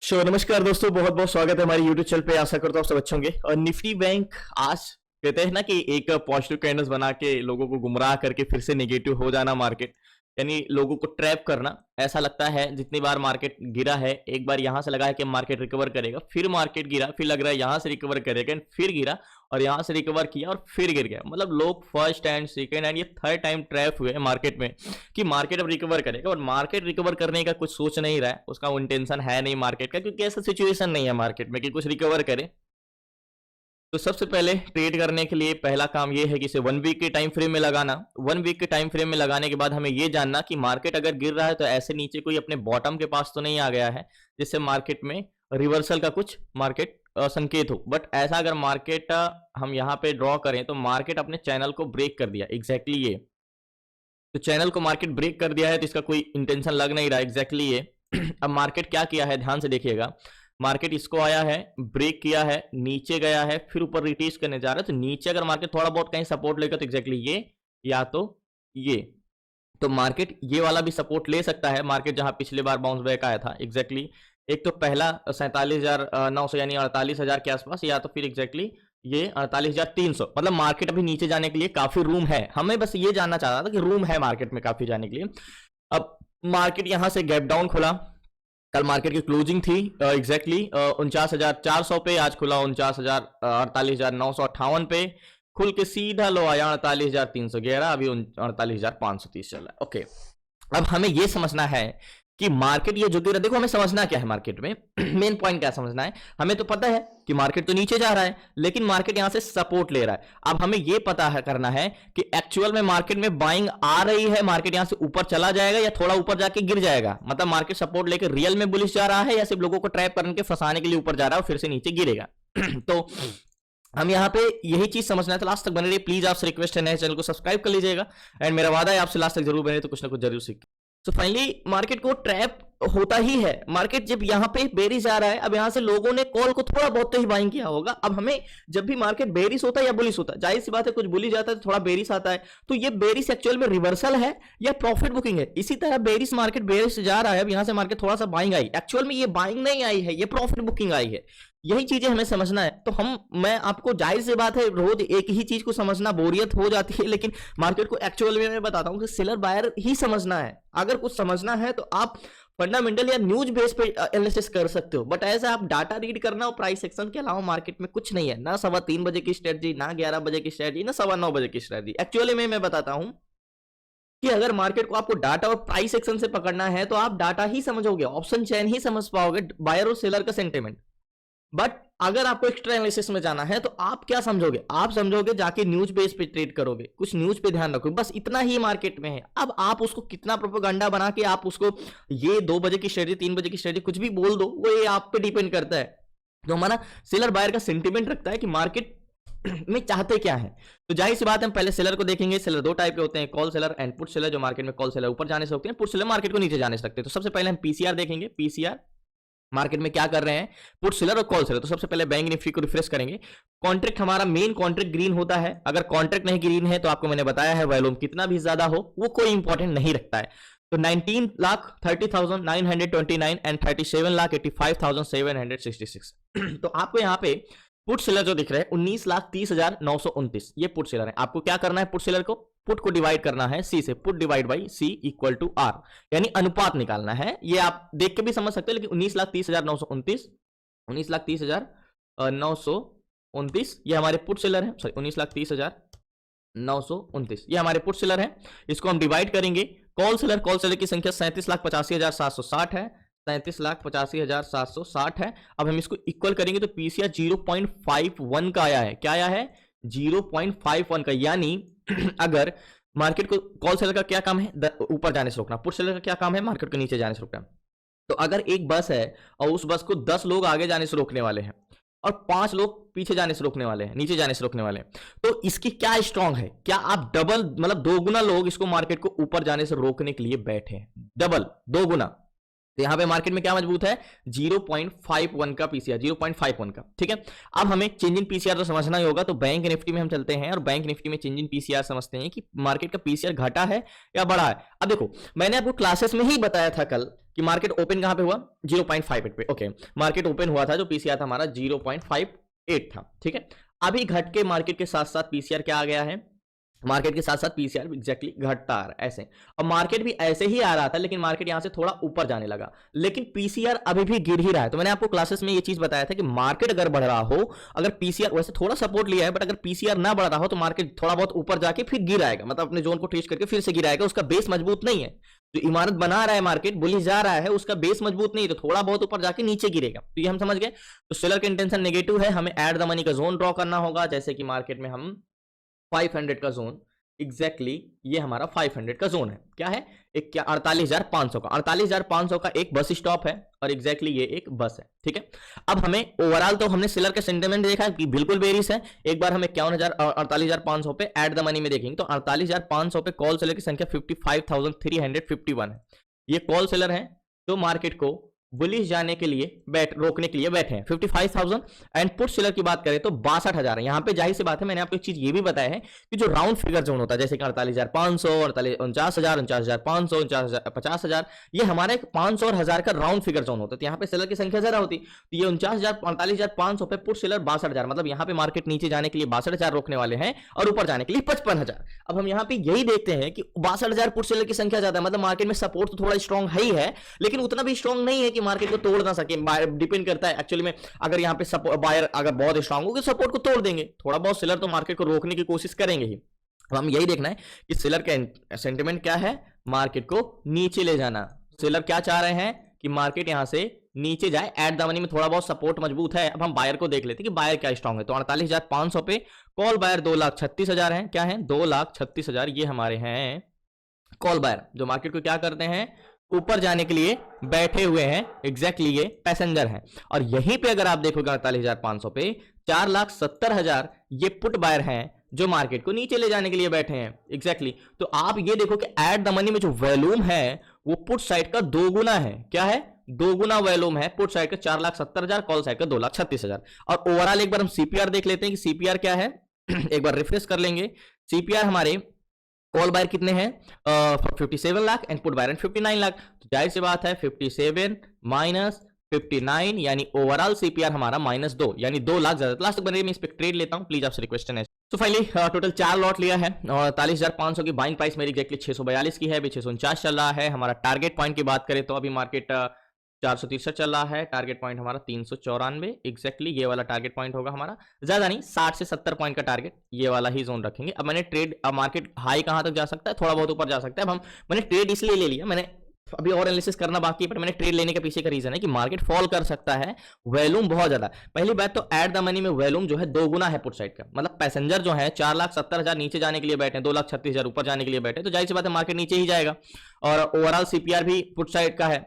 नमस्कार दोस्तों, बहुत बहुत स्वागत है हमारे YouTube चैनल पे। आशा करता हूँ सब अच्छे होंगे। और निफ्टी बैंक आज कहते हैं ना कि एक पॉजिटिव कैंडल्स बना के लोगों को गुमराह करके फिर से नेगेटिव हो जाना मार्केट, यानी लोगों को ट्रैप करना। ऐसा लगता है जितनी बार मार्केट गिरा है, एक बार यहां से लगा है कि मार्केट रिकवर करेगा, फिर मार्केट गिरा, फिर लग रहा है यहां से रिकवर करेगा, फिर गिरा और यहां से रिकवर किया और फिर गिर गया। मतलब लोग फर्स्ट एंड सेकेंड एंड ये थर्ड टाइम ट्रैप हुए मार्केट में कि मार्केट अब रिकवर करेगा। और मार्केट रिकवर करने का कुछ सोच नहीं रहा है, उसका इंटेंशन है नहीं मार्केट का, क्योंकि ऐसा सिचुएशन नहीं है मार्केट में कि कुछ रिकवर करे। तो सबसे पहले ट्रेड करने के लिए पहला काम ये है कि इसे 1 वीक के टाइम फ्रेम में लगाना। 1 वीक के टाइम फ्रेम में लगाने के बाद हमें ये जानना कि मार्केट अगर गिर रहा है तो ऐसे नीचे कोई अपने बॉटम के पास तो नहीं आ गया है जिससे मार्केट में रिवर्सल का कुछ मार्केट संकेत हो। बट ऐसा अगर मार्केट हम यहाँ पे ड्रॉ करें तो मार्केट अपने चैनल को ब्रेक कर दिया, एग्जैक्टली ये। तो चैनल को मार्केट ब्रेक कर दिया है तो इसका कोई इंटेंशन लग नहीं रहा, एग्जैक्टली ये। अब मार्केट क्या किया है, ध्यान से देखिएगा। मार्केट इसको आया है, ब्रेक किया है, नीचे गया है, फिर ऊपर रिटेस्ट करने जा रहा है। तो नीचे अगर मार्केट थोड़ा बहुत कहीं सपोर्ट लेगा तो एग्जैक्टली ये या तो ये। तो मार्केट ये वाला भी सपोर्ट ले सकता है, मार्केट जहां पिछले बार बाउंस बैक आया था एग्जैक्टली। एक तो पहला 47,900 यानी 48,000 के आसपास, या तो फिर एग्जैक्टली ये 48,300। मतलब मार्केट अभी नीचे जाने के लिए काफी रूम है। हमें बस ये जानना चाह रहा था कि रूम है मार्केट में काफी जाने के लिए। अब मार्केट यहां से गैप डाउन खुला। कल मार्केट की क्लोजिंग थी एग्जैक्टली 49,400 पे, आज खुला 48,958 पे। खुल के सीधा लो आया 48,311, अभी 48,530 चल रहा है। ओके, अब हमें यह समझना है कि मार्केट ये जो गिरा, देखो हमें समझना क्या है मार्केट में। मेन पॉइंट क्या समझना है, हमें तो पता है कि मार्केट तो नीचे जा रहा है लेकिन मार्केट यहां से सपोर्ट ले रहा है। अब हमें यह पता है करना है कि एक्चुअल में मार्केट में बाइंग आ रही है, मार्केट यहां से ऊपर चला जाएगा या थोड़ा ऊपर जाके गिर जाएगा। मतलब मार्केट सपोर्ट लेकर रियल में बुलिश जा रहा है या सिर्फ लोगों को ट्रैप करने के फंसाने के लिए ऊपर जा रहा है और फिर से नीचे गिरेगा। तो हम यहाँ पे यही चीज समझना है, तो लास्ट तक बने रहिए प्लीज। आपसे रिक्वेस्ट है नए चैनल को सब्सक्राइब कर लीजिएगा एंड मेरा वादा है आपसे लास्ट तक जरूर बने तो कुछ ना कुछ जरूर सीख। तो फाइनली मार्केट को ट्रैप होता ही है। मार्केट जब यहाँ पे बेरिश आ रहा है, अब यहाँ से लोगों ने कॉल को थोड़ा बहुत तो ही बाइंग किया होगा। अब हमें जब भी मार्केट बेरिश होता है या बुलिश होता है, जाहिर सी बात है कुछ बुलिश जाता है तो थोड़ा बेरिश आता है, तो ये बेरिश एक्चुअल में रिवर्सल है या प्रॉफिट बुकिंग है। इसी तरह बेरिश मार्केट बेरिश जा रहा है, अब यहाँ से मार्केट थोड़ा सा बाइंग आई, एक्चुअल में ये बाइंग नहीं आई है, ये प्रॉफिट बुकिंग आई है। यही चीजें हमें समझना है। तो मैं आपको, जाहिर सी बात है रोज एक ही चीज को समझना बोरियत हो जाती है, लेकिन मार्केट को एक्चुअल में मैं बताता हूं कि सेलर बायर ही समझना है। अगर कुछ समझना है तो आप फंडामेंटल या न्यूज बेस पे एनालिसिस कर सकते हो, बट ऐसा आप डाटा रीड करना और प्राइस सेक्शन के अलावा मार्केट में कुछ नहीं है। ना 3:15 बजे की स्ट्रेटजी, ना 11 बजे की स्ट्रेटजी, ना 9:15 बजे की स्ट्रेटजी। एक्चुअली में मैं बताता हूं कि अगर मार्केट को आपको डाटा और प्राइस सेक्शन से पकड़ना है तो आप डाटा ही समझोगे, ऑप्शन चेन ही समझ पाओगे, बायर और सेलर का सेंटिमेंट। बट अगर आपको एक्स्ट्रा एनालिसिस में जाना है तो आप क्या समझोगे, आप समझोगे जाके न्यूज बेस पे ट्रेड करोगे, कुछ न्यूज पे ध्यान रखोगे, बस इतना ही मार्केट में है। अब आप उसको कितना प्रोपेगेंडा बना के आप उसको ये 2 बजे की स्ट्रेटजी, 3 बजे की स्ट्रेटजी कुछ भी बोल दो, वो ये आप पे डिपेंड करता है। जो हमारा सेलर बायर का सेंटिमेंट रखता है कि मार्केट में चाहते क्या है। तो जाहिर सी बात है हम पहले सेलर को देखेंगे। सेलर 2 टाइप के होते हैं, call seller and put seller. जो मार्केट में कॉल सेलर ऊपर जाने से रोकते हैं, पुट सेलर मार्केट को नीचे जाने से रखते हैं। तो सबसे पहले हम पीसीआर देखेंगे, पीसीआर मार्केट में क्या कर रहे हैं पुट सेलर और कॉल सेलर। तो सबसे पहले बैंक निफ्टी को रिफ्रेश करेंगे। कॉन्ट्रैक्ट हमारा मेन कॉन्ट्रैक्ट ग्रीन होता है। अगर कॉन्ट्रैक्ट नहीं ग्रीन है तो आपको मैंने बताया है वॉल्यूम कितना भी ज्यादा हो वो कोई इंपॉर्टेंट नहीं रखता है। तो 19,30,929 एंड 37,85,766। तो आपको यहाँ पे पुट सेलर जो दिख रहे हैं 19,30,929, ये पुट सेलर है। आपको क्या करना है, पुट सेलर को, पुट को डिवाइड करना है सी से, put divide by C equal to R, यानी अनुपात निकालना है। ये आप देख के भी समझ सकते हो, लेकिन 19,30,929, 19,30,929 ये हमारे पुट सेलर है। सॉरी 19,30,929 ये हमारे पुट सेलर है। इसको हम डिवाइड करेंगे। कॉल सेलर, कॉल सेलर की संख्या 37,85,760 है, 37,85,760 है। अब हम इसको इक्वल करेंगे तो पीसीआर 0.51 का आया है। क्या आया है, 0.51 का। यानी अगर मार्केट को, कॉल सेलर का क्या काम है, ऊपर जाने से रोकना, पुट सेलर का क्या काम है, मार्केट को नीचे जाने से रोकना। तो अगर एक बस है और उस बस को 10 लोग आगे जाने से रोकने वाले हैं और 5 लोग पीछे जाने से रोकने वाले हैं, नीचे जाने से रोकने वाले हैं, तो इसकी क्या स्ट्रांग है, क्या आप डबल मतलब 2 गुना लोग इसको मार्केट को ऊपर जाने से रोकने के लिए बैठे हैं, डबल 2 गुना। तो यहाँ पे मार्केट में क्या मजबूत है, 0.51 का पीसीआर, 0.51 का, ठीक है। अब हमें चेंज इन पीसीआर तो समझना ही होगा, तो बैंक निफ्टी में हम चलते हैं और बैंक निफ्टी में चेंज इन पीसीआर समझते हैं कि मार्केट का पीसीआर घटा है या बढ़ा है। अब देखो मैंने आपको क्लासेस में ही बताया था कल कि मार्केट ओपन कहां पे हुआ, 0.58 पे, ओके। मार्केट ओपन हुआ था, जो पीसीआर था हमारा 0.58 था, ठीक है। अभी घट के मार्केट के साथ साथ पीसीआर क्या आ गया है, मार्केट के साथ साथ पीसीआर एग्जैक्टली घटता आ रहा है ऐसे। और मार्केट भी ऐसे ही आ रहा था, लेकिन मार्केट यहां से थोड़ा ऊपर जाने लगा, लेकिन पीसीआर अभी भी गिर ही रहा है। तो मैंने आपको क्लासेस में ये चीज बताया था कि मार्केट अगर बढ़ रहा हो, अगर पीसीआर वैसे थोड़ा सपोर्ट लिया है, बट अगर पीसीआर ना बढ़ रहा हो तो मार्केट थोड़ा बहुत ऊपर जाके फिर गिर आएगा, मतलब अपने जोन को टेस्ट करके फिर से गिर आएगा। उसका बेस मजबूत नहीं है, जो इमारत बना रहा है मार्केट, बुलिश जा रहा है, उसका बेस मजबूत नहीं है, तो थोड़ा बहुत ऊपर जाके नीचे गिरेगा। तो ये हम समझ गए। तो सेलर का इंटेंशन नेगेटिव है, हमें एट द मनी का जोन ड्रॉ करना होगा, जैसे कि मार्केट में हम 500 का जोन, एग्जैक्टली ये हमारा 500 का जोन है, क्या है, एक क्या 48,500 का, 48,500 का एक बस स्टॉप है और एग्जैक्टली ये एक बस है, ठीक है। अब हमें ओवरऑल तो हमने सेलर का सेंटिमेंट देखा कि बिल्कुल बेरिश है। एक बार हमें 48,500 पे एट द मनी में देखेंगे तो 48,500 पे कॉल सेलर की संख्या 55,351 है। ये कॉल सेलर है जो मार्केट को बुलिश जाने के लिए रोकने के लिए बैठे हैं 55,000। एंड पुट सेलर की बात करें तो 62,000 है। यहां पे जाहिर सी बात है, मैंने आपको एक चीज ये भी बताया है कि जो राउंड फिगर जोन होता है, जैसे कि 48,500, 49,000, 49,500, 50,000, ये हमारा एक 500 और 1000 का राउंड फिगर जोन होता है। तो यहाँ पे सेलर की संख्या ज्यादा होती, तो ये 49,000, 48,500 पे पुट सेलर 62,000, मतलब यहाँ पे मार्केट नीचे जाने के लिए 62,000 रोकने वाले हैं और ऊपर जाने के लिए 55,000। अब हम यहाँ पे यही देखते हैं कि 62,000 पुट सेलर की संख्या ज्यादा है, मतलब मार्केट में सपोर्ट तो थोड़ा स्ट्रॉन्ग है ही है, लेकिन उतना भी स्ट्रॉन्ग नहीं है कि मार्केट को तोड़ ना सके। डिपेंड करता है एक्चुअली में, अगर यहाँ पे बायर अगर बहुत स्ट्रांग हो तो सपोर्ट को तोड़ देंगे, थोड़ा बहुत सेलर तो मार्केट को रोकने की कोशिश करेंगे ही। अब हम यही देखना है कि सेलर का सेंटिमेंट क्या है, मार्केट को नीचे ले जाना। सेलर क्या चाह रहे हैं कि मार्केट यहां से नीचे जाए, एट द मनी में थोड़ा बहुत सपोर्ट मजबूत है। अब हम बायर को देख लेते हैं कि बायर क्या स्ट्रांग है। तो 48,500 पे कॉल बायर 2,36,000 है, क्या है 2,36,000, ये हमारे हैं कॉल बायर, जो मार्केट को क्या करते हैं, ऊपर जाने के लिए बैठे हुए हैं, एग्जैक्टली ये पैसेंजर हैं। और यहीं पे अगर आप देखोगे 48,500 पे 4,70,000 ये पुट बायर हैं जो मार्केट को नीचे ले जाने के लिए बैठे हैं, एग्जैक्टली। तो आप ये देखो कि एट द मनी में जो वॉल्यूम है वो पुट साइड का 2 गुना है, क्या है 2 गुना वॉल्यूम है पुट साइड का 4,70,000, कॉल साइड का 2,36,000। और ओवरऑल एक बार हम सीपीआर देख लेते हैं कि सीपीआर क्या है एक बार रिफ्रेश कर लेंगे। सीपीआर हमारे कॉल बायर कितने हैं 57 lakh and put buyer 59 lakh. तो जाहिर सी बात है 57 माइनस 59 यानी ओवरऑल सीपीआर हमारा -2, यानी 2 लाख ज्यादा। लास्ट तक बने मैं इस पे ट्रेड लेता हूं, प्लीज आपसे रिक्वेस्ट है। तो फाइनली टोटल 4 लॉट लिया है और 43,500 की बाइंग प्राइस मेरी एग्जैक्टली 642 की है, अभी 649 चल रहा है। हमारा टारगेट पॉइंट की बात करें तो अभी मार्केट 463 चल रहा है, टारगेट पॉइंट हमारा 394, एग्जैक्टली ये वाला टारगेट पॉइंट होगा हमारा, ज्यादा नहीं 60 से 70 पॉइंट का टारगेट, ये वाला ही जोन रखेंगे। अब मैंने ट्रेड, अब मार्केट हाई कहां तक जा सकता है, थोड़ा बहुत ऊपर जा सकता है। अब मैंने ट्रेड इसलिए ले लिया, मैंने अभी और एनालिसिस करना बाकी है, पर मैंने ट्रेड लेने के पीछे का रीजन है कि मार्केट फॉल कर सकता है, वॉल्यूम बहुत ज्यादा। पहली बात तो एट द मनी में वॉल्यूम जो है 2 गुना है पुट साइड का, मतलब पैसेंजर जो है 4,70,000 नीचे जाने के लिए बैठे, 2,36,000 ऊपर जाने के लिए बैठे, तो जाहिर सी बात है मार्केट नीचे ही जाएगा। और ओवरऑल सीपीआर भी पुट साइड का है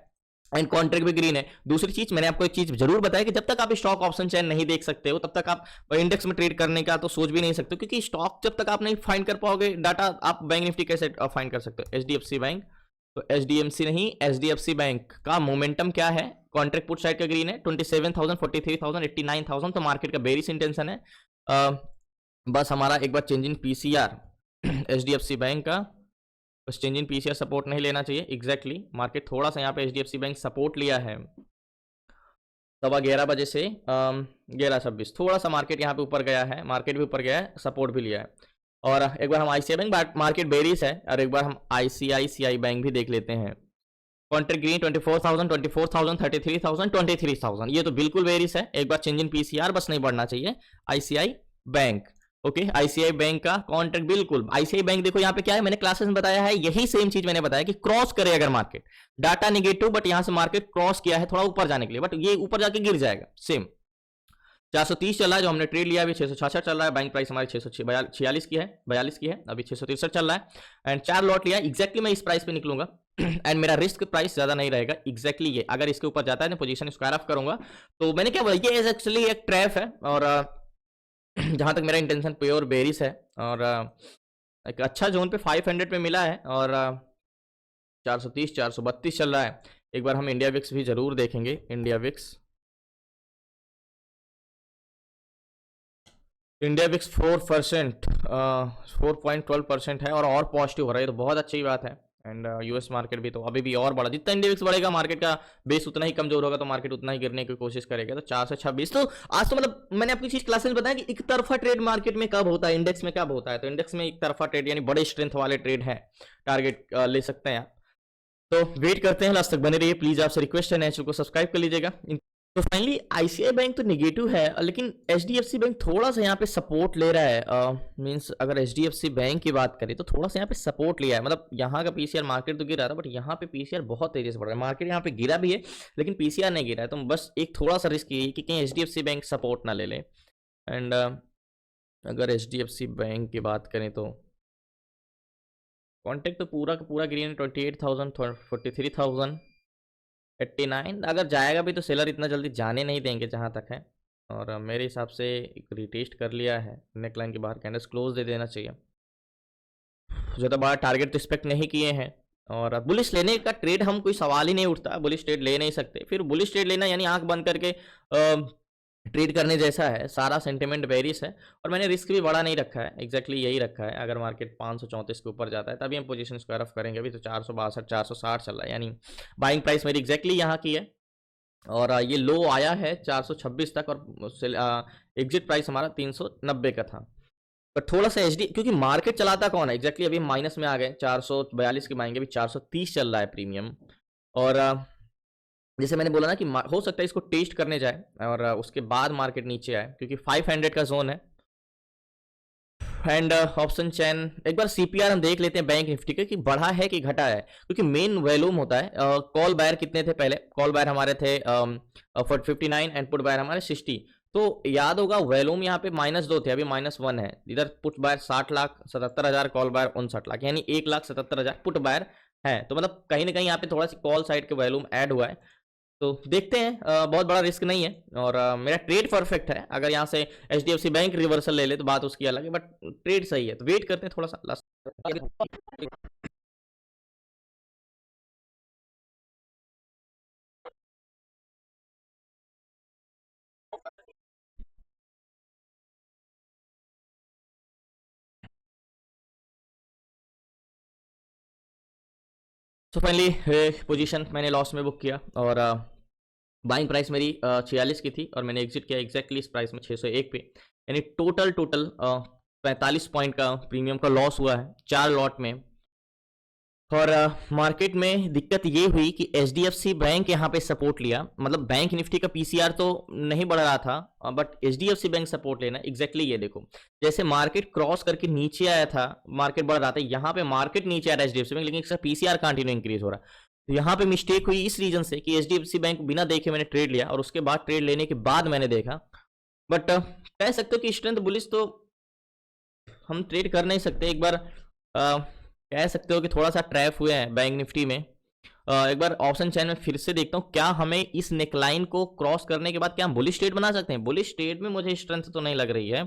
एंड कॉन्ट्रैक्ट भी ग्रीन है। दूसरी चीज मैंने आपको एक चीज जरूर बताया कि जब तक आप स्टॉक ऑप्शन चेन नहीं देख सकते हो तब तक आप इंडेक्स में ट्रेड करने का तो सोच भी नहीं सकते, क्योंकि स्टॉक जब तक आप नहीं फाइंड कर पाओगे डाटा, आप बैंक निफ्टी कैसे फाइंड कर सकते हो। एचडीएफसी बैंक, तो एचडीएमसी नहीं एचडीएफसी बैंक का मोमेंटम क्या है, कॉन्ट्रैक्ट पुट साइड का ग्रीन है 27,000, 43,000, 89,000, तो मार्केट का बेरिश इंटेंशन है। बस हमारा एक बार change in PCR HDFC bank का, बस चेंज इन पीसीआर सपोर्ट नहीं लेना चाहिए, एग्जैक्टली मार्केट थोड़ा सा यहाँ पे एचडीएफसी बैंक सपोर्ट लिया है 11:15 बजे से 11:26, थोड़ा सा मार्केट यहाँ पे ऊपर गया है, मार्केट भी ऊपर गया है, सपोर्ट भी लिया है। और एक बार हम आईसीआई बैंक, मार्केट बेरिश है, और एक बार हम आईसीआईसीआई बैंक भी देख लेते हैं। कॉन्ट्रैक्ट ग्रीन 24,000, 24,000, 33,000, 23,000, ये तो बिल्कुल बेरिश है। एक बार चेंज इन पीसीआर बस नहीं बढ़ना चाहिए। ICI bank, okay, ICI bank का कॉन्ट्रैक्ट बिल्कुल, आईसीआई बैंक देखो यहाँ पे क्या है, मैंने क्लासेस में बताया है, यही सेम चीज मैंने बताया कि क्रॉस करे अगर मार्केट, डाटा नेगेटिव बट यहां से मार्केट क्रॉस किया है थोड़ा ऊपर जाने के लिए, बट ये ऊपर जाके गिर जाएगा। सेम 430 चल रहा है जो हमने ट्रेड लिया, अभी 666 चल रहा है। बैंक प्राइस हमारी 646 की है, 42 की है, अभी 663 चल रहा है एंड 4 लॉट लिया। एग्जैक्टली मैं इस प्राइस पे निकलूंगा एंड मेरा रिस्क प्राइस ज्यादा नहीं रहेगा, एग्जैक्टली ये अगर इसके ऊपर जाता है तो पोजीशन स्क्वायर ऑफ करूंगा। तो मैंने क्या बोला, ये एक्चुअली एक ट्रैप है और जहां तक मेरा इंटेंशन प्योर बेरिस है और एक अच्छा जोन पे 500 पे मिला है और 430 432 चल रहा है। एक बार हम इंडिया विक्स भी जरूर देखेंगे। इंडिया विक्स 4%, 4.12% है और पॉजिटिव हो रहा है, तो बहुत अच्छी बात है। एंड यूएस मार्केट भी तो अभी भी और बढ़ा, जितना इंडिया विक्स बढ़ेगा मार्केट का बेस उतना ही कमजोर होगा, तो मार्केट उतना ही गिरने की कोशिश करेगा। तो 426, तो आज तो मतलब मैंने आपकी चीज क्लासेस में बताया कि एक तरफा ट्रेड मार्केट में कब होता है, इंडेक्स में कब होता है। तो इंडेक्स में एक तरफा ट्रेड यानी बड़े स्ट्रेंथ वाले ट्रेड है, टारगेट ले सकते हैं आप। तो वेट करते हैं, लास्ट तक बने रहिए प्लीज, आपसे रिक्वेस्ट है, चैनल को सब्सक्राइब कर लीजिएगा। तो फाइनली आईसीआई बैंक तो नेगेटिव है, लेकिन एचडीएफसी बैंक थोड़ा सा यहाँ पे सपोर्ट ले रहा है। मींस अगर एचडीएफसी बैंक की बात करें तो थोड़ा सा यहाँ पे सपोर्ट लिया है। मतलब यहाँ का पीसीआर मार्केट तो गिरा था, बट यहाँ पे पीसीआर बहुत तेजी से बढ़ रहा है। मार्केट यहाँ पे गिरा भी है लेकिन पीसीआर नहीं गिरा है, तो बस एक थोड़ा सा रिस्क ये कि कहीं एचडीएफसी बैंक सपोर्ट ना ले ले। एंड अगर एचडीएफसी बैंक की बात करें तो कॉन्टेक्ट तो पूरा का पूरा ग्रीन, 28,000, 43,000, 89। अगर जाएगा भी तो सेलर इतना जल्दी जाने नहीं देंगे जहाँ तक है। और मेरे हिसाब से एक रिटेस्ट कर लिया है, नेक लाइन के बाहर कैंडल्स क्लोज दे देना चाहिए। ज़्यादा बड़ा टारगेट तो एक्सपेक्ट नहीं किए हैं। और बुलिश लेने का ट्रेड हम कोई सवाल ही नहीं उठता, बुलिश ट्रेड ले नहीं सकते। फिर बुलिश ट्रेड लेना यानी आंख बंद करके ट्रेड करने जैसा है, सारा सेंटिमेंट बेरिश है। और मैंने रिस्क भी बड़ा नहीं रखा है, एग्जैक्टली यही रखा है। अगर मार्केट 534 के ऊपर जाता है तभी हम पोजीशन स्क्वायर ऑफ करेंगे। अभी तो 462 460 चल रहा है, यानी बाइंग प्राइस मेरी एग्जैक्टली यहाँ की है। और ये लो आया है 426 तक, और एग्जिट प्राइस हमारा 390 का था। पर थोड़ा सा एचडी, क्योंकि मार्केट चलाता कौन है, एग्जैक्टली अभी माइनस में आ गए, 442 की मांगे, अभी 430 चल रहा है प्रीमियम। और जैसे मैंने बोला ना कि हो सकता है इसको टेस्ट करने जाए और उसके बाद मार्केट नीचे आए, क्योंकि 500 का जोन है। एंड ऑप्शन चैन एक बार सीपीआर हम देख लेते हैं बैंक निफ्टी के कि बढ़ा है कि घटा है, क्योंकि मेन वॉल्यूम होता है। कॉल बायर कितने थे पहले, कॉल बायर हमारे थे 59 एंड पुट बायर हमारे 60। तो याद होगा वॉल्यूम यहाँ पे -2 थे, अभी -1 है। इधर put buyer 60,77,000, call buyer 59 lakh, यानी 1,77,000 पुट बायर है। तो मतलब कहीं ना कहीं यहाँ पे थोड़ा सी कॉल साइड के वॉल्यूम ऐड हुआ है। तो देखते हैं, बहुत बड़ा रिस्क नहीं है और मेरा ट्रेड परफेक्ट है। अगर यहाँ से एचडीएफसी बैंक रिवर्सल ले ले तो बात उसकी अलग है, बट ट्रेड सही है। तो वेट करते हैं थोड़ा सा लास्ट। तो फाइनली पोजीशन मैंने लॉस में बुक किया और बाइंग प्राइस मेरी 46 की थी और मैंने एग्जिट किया एग्जैक्टली इस प्राइस में 601 पे, यानी टोटल 45 पॉइंट का प्रीमियम का लॉस हुआ है 4 लॉट में। और मार्केट में दिक्कत ये हुई कि एचडीएफसी बैंक यहाँ पे सपोर्ट लिया। मतलब बैंक निफ्टी का पीसीआर तो नहीं बढ़ रहा था, बट एचडीएफसी बैंक सपोर्ट लेना, एग्जैक्टली ये देखो जैसे मार्केट क्रॉस करके नीचे आया था, मार्केट बढ़ रहा था, यहाँ पे मार्केट नीचे आ रहा है एचडीएफसी बैंक, लेकिन इसका पीसीआर कंटिन्यू इंक्रीज हो रहा है। तो यहाँ पे मिस्टेक हुई इस रीजन से कि एचडीएफसी बैंक बिना देखे मैंने ट्रेड लिया और उसके बाद ट्रेड लेने के बाद मैंने देखा। बट कह सकते हो कि स्ट्रेंथ बुलिश तो हम ट्रेड कर नहीं सकते। एक बार कह सकते हो कि थोड़ा सा ट्रैप हुए हैं बैंक निफ्टी में। एक बार ऑप्शन चैन में फिर से देखता हूँ, क्या हमें इस नेकलाइन को क्रॉस करने के बाद क्या हम बुलिश ट्रेड बना सकते हैं। बुलिश ट्रेड में मुझे स्ट्रेंथ तो नहीं लग रही है।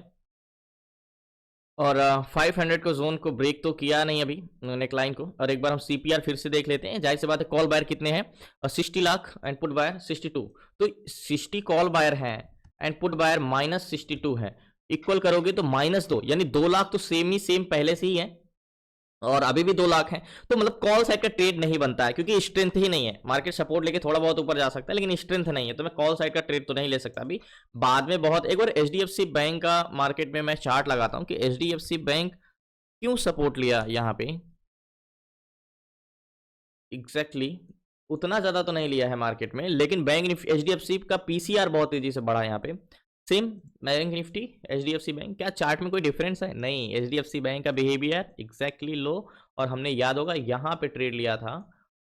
और 500 को जोन को ब्रेक तो किया नहीं अभी नेकलाइन को। और एक बार हम सीपीआर फिर से देख लेते हैं। जाहिर सी बात है कॉल बायर कितने हैं, 60 लाख एंड पुट बायर 62। तो 60 कॉल बायर है एंड पुट बायर -62 है, इक्वल करोगे तो -2, यानी 2 लाख तो सेम पहले से ही है और अभी भी 2 लाख है। तो मतलब कॉल साइड का ट्रेड नहीं बनता है, क्योंकि स्ट्रेंथ ही नहीं है। मार्केट सपोर्ट लेके थोड़ा बहुत ऊपर जा सकता है लेकिन स्ट्रेंथ नहीं है, तो मैं कॉल साइड का ट्रेड तो नहीं ले सकता अभी, बाद में बहुत। एक बार एचडीएफसी बैंक का मार्केट में मैं चार्ट लगाता हूं कि एचडीएफसी बैंक क्यों सपोर्ट लिया यहाँ पे। एग्जैक्टली उतना ज्यादा तो नहीं लिया है मार्केट में, लेकिन बैंक एचडीएफसी का पीसीआर बहुत तेजी से बढ़ा यहाँ पे। Same bank Nifty HDFC bank, क्या चार्ट में कोई डिफरेंस है? नहीं, एचडीएफसी बैंक का बिहेवियर एग्जैक्टली लो। और हमने याद होगा यहाँ पे ट्रेड लिया था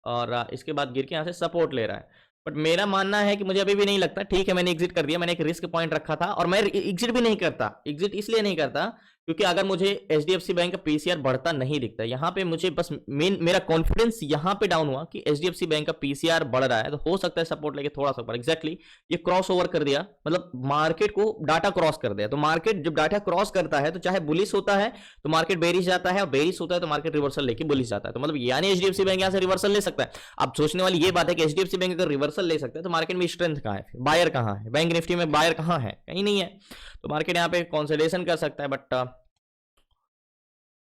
और इसके बाद गिर के यहाँ से सपोर्ट ले रहा है। बट मेरा मानना है कि मुझे अभी भी नहीं लगता, ठीक है मैंने एग्जिट कर दिया, मैंने एक रिस्क पॉइंट रखा था और मैं एग्जिट भी नहीं करता। एग्जिट इसलिए नहीं करता क्योंकि अगर मुझे एचडीएफसी बैंक का पीसीआर बढ़ता नहीं दिखता, यहाँ पे मुझे बस मेरा कॉन्फिडेंस यहाँ पे डाउन हुआ कि एचडीएफसी बैंक का पीसीआर बढ़ रहा है, तो हो सकता है सपोर्ट लेके थोड़ा सा ऊपर। एग्जैक्टली ये क्रॉस ओवर कर दिया, मतलब मार्केट को डाटा क्रॉस कर दिया। तो मार्केट जब डाटा क्रॉस करता है तो चाहे बुलिश होता है तो मार्केट बेरिश जाता है, और बेरिश होता है तो मार्केट रिवर्सल लेके बुलिश जाता है। तो मतलब यानी एचडीएफसी बैंक यहाँ से रिवर्सल ले सकता है। अब सोचने वाली ये बात है कि एचडीएफसी बैंक अगर रिवर्सल ले सकता है तो मार्केट में स्ट्रेंथ कहाँ है, बायर कहाँ है, बैंक निफ्टी में बायर कहाँ है, कहीं नहीं है। तो मार्केट यहाँ पे कंसोलिडेशन कर सकता है, बट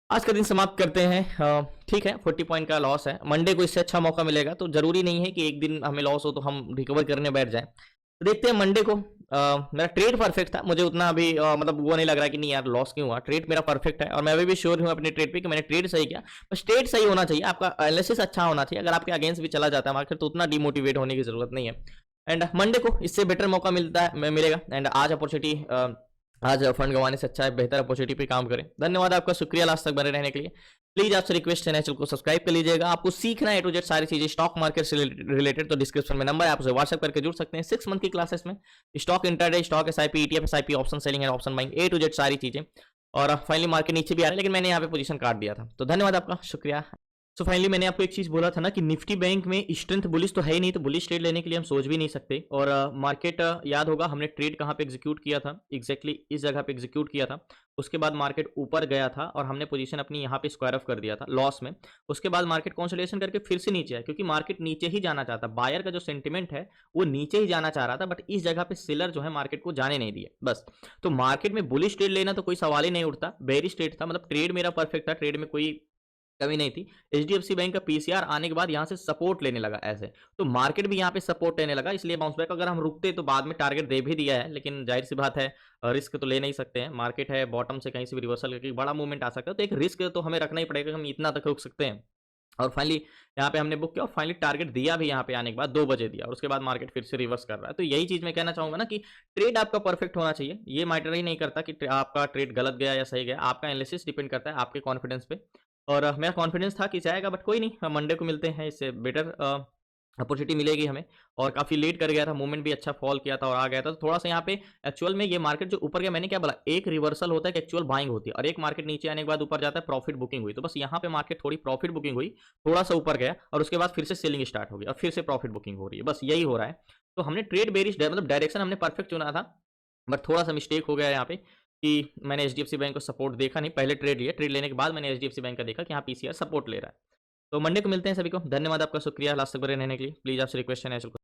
आज का दिन समाप्त करते हैं। ठीक है, 40 पॉइंट का लॉस है, मंडे को इससे अच्छा मौका मिलेगा। तो जरूरी नहीं है कि एक दिन हमें लॉस हो तो हम रिकवर करने बैठ जाएं। तो देखते हैं मंडे को। मेरा ट्रेड परफेक्ट था, मुझे उतना अभी मतलब वो नहीं लग रहा कि नहीं यार लॉस क्यों हुआ। ट्रेड मेरा परफेक्ट है और मैं अभी भी श्योर हूँ अपने ट्रेड पे कि मैंने ट्रेड सही किया। बस ट्रेड सही होना चाहिए, आपका एनालिसिस अच्छा होना चाहिए। अगर आपके अगेंस्ट भी चला जाता है मार्केट तो उतना डिमोटिवेट होने की जरूरत नहीं है। एंड मंडे को इससे बेटर मौका मिलेगा। एंड आज अपॉर्चुनिटी, आज फंड गंवाने से अच्छा है बेहतर अपॉर्चुनिटी पे काम करें। धन्यवाद आपका, शुक्रिया लास्ट तक बने रहने के लिए। प्लीज आपसे रिक्वेस्ट है चैनल को सब्सक्राइब कर लीजिएगा। आपको सीखना है A to Z सारी चीजें स्टॉक मार्केट से रिलेटेड, तो डिस्क्रिप्शन में नंबर है, आप उसे व्हाट्सएप करके जुड़ सकते हैं। 6 मंथ की क्लासेस में stock intraday, stock SIP, ETF SIP, option selling and option buying, A to Z सारी चीजें। और फाइनली मार्केट नीचे भी आ रहा है, लेकिन मैंने यहाँ पे पोजीशन काट दिया था। तो धन्यवाद आपका, शुक्रिया। सो फाइनली मैंने आपको एक चीज बोला था ना कि निफ्टी बैंक में स्ट्रेंथ बुलिश तो है ही नहीं, तो बुलिश ट्रेड लेने के लिए हम सोच भी नहीं सकते। और मार्केट याद होगा हमने ट्रेड कहाँ पे एग्जीक्यूट किया था, एग्जैक्टली इस जगह पे एग्जीक्यूट किया था। उसके बाद मार्केट ऊपर गया था और हमने पोजीशन अपनी यहाँ पे स्क्वायर ऑफ कर दिया था लॉस में। उसके बाद मार्केट कंसोलिडेशन करके फिर से नीचे आया, क्योंकि मार्केट नीचे ही जाना चाहता, बायर का जो सेंटिमेंट है वो नीचे ही जाना चाह रहा था, बट इस जगह पे सेलर जो है मार्केट को जाने नहीं दिए बस। तो मार्केट में बुलिश ट्रेड लेना तो कोई सवाल ही नहीं उठता, बेरिश ट्रेड था, मतलब ट्रेड मेरा परफेक्ट था, ट्रेड में कोई कमी नहीं थी। एचडीएफसी बैंक का पीसीआर आने के बाद यहाँ से सपोर्ट लेने लगा ऐसे, तो मार्केट भी यहाँ पे सपोर्ट लेने लगा, इसलिए बाउंस बैक। अगर हम रुकते तो बाद में टारगेट दे भी दिया है, लेकिन जाहिर सी बात है रिस्क तो ले नहीं सकते हैं। मार्केट है, बॉटम से कहीं से भी रिवर्सल करके बड़ा मूवमेंट आ सकता है, तो एक रिस्क तो हमें रखना ही पड़ेगा, हम इतना तक रुक सकते हैं। और फाइनली यहाँ पे हमने बुक किया और फाइनली टारगेट दिया भी यहाँ पे आने के बाद 2 बजे दिया, और उसके बाद मार्केट फिर से रिवर्स कर रहा है। तो यही चीज मैं कहना चाहूंगा ना कि ट्रेड आपका परफेक्ट होना चाहिए। ये मैटर ही नहीं करता कि आपका ट्रेड गलत गया या सही गया, आपका एनालिसिस डिपेंड करता है आपके कॉन्फिडेंस पे। और मेरा कॉन्फिडेंस था कि जाएगा, बट कोई नहीं, मंडे को मिलते हैं, इससे बेटर अपॉर्चुनिटी मिलेगी हमें। और काफ़ी लेट कर गया था, मूवमेंट भी अच्छा फॉल किया था और आ गया था, तो थोड़ा सा यहाँ पे एक्चुअल में ये मार्केट जो ऊपर गया, मैंने क्या बोला, एक रिवर्सल होता है कि एक्चुअल बाइंग होती है, और एक मार्केट नीचे आने के बाद ऊपर जाता है, प्रॉफिट बुकिंग हुई। तो बस यहाँ पे मार्केट थोड़ी प्रॉफिट बुकिंग हुई, थोड़ा सा ऊपर गया और उसके बाद फिर से सेलिंग स्टार्ट हो गई और फिर से प्रॉफिट बुकिंग हो रही है, बस यही हो रहा है। तो हमने ट्रेड बेरिश मतलब डायरेक्शन हमने परफेक्ट चुना था, बट थोड़ा सा मिस्टेक हो गया यहाँ पे कि मैंने एचडीएफसी बैंक को सपोर्ट देखा नहीं, पहले ट्रेड लिया, ट्रेड लेने के बाद मैंने एचडीएफसी बैंक का देखा कि यहाँ पीसीआर सपोर्ट ले रहा है। तो मंडे को मिलते हैं सभी को, धन्यवाद आपका, शुक्रिया लास्ट तक बने रहने के लिए। प्लीज आपसे रिक्वेस्ट है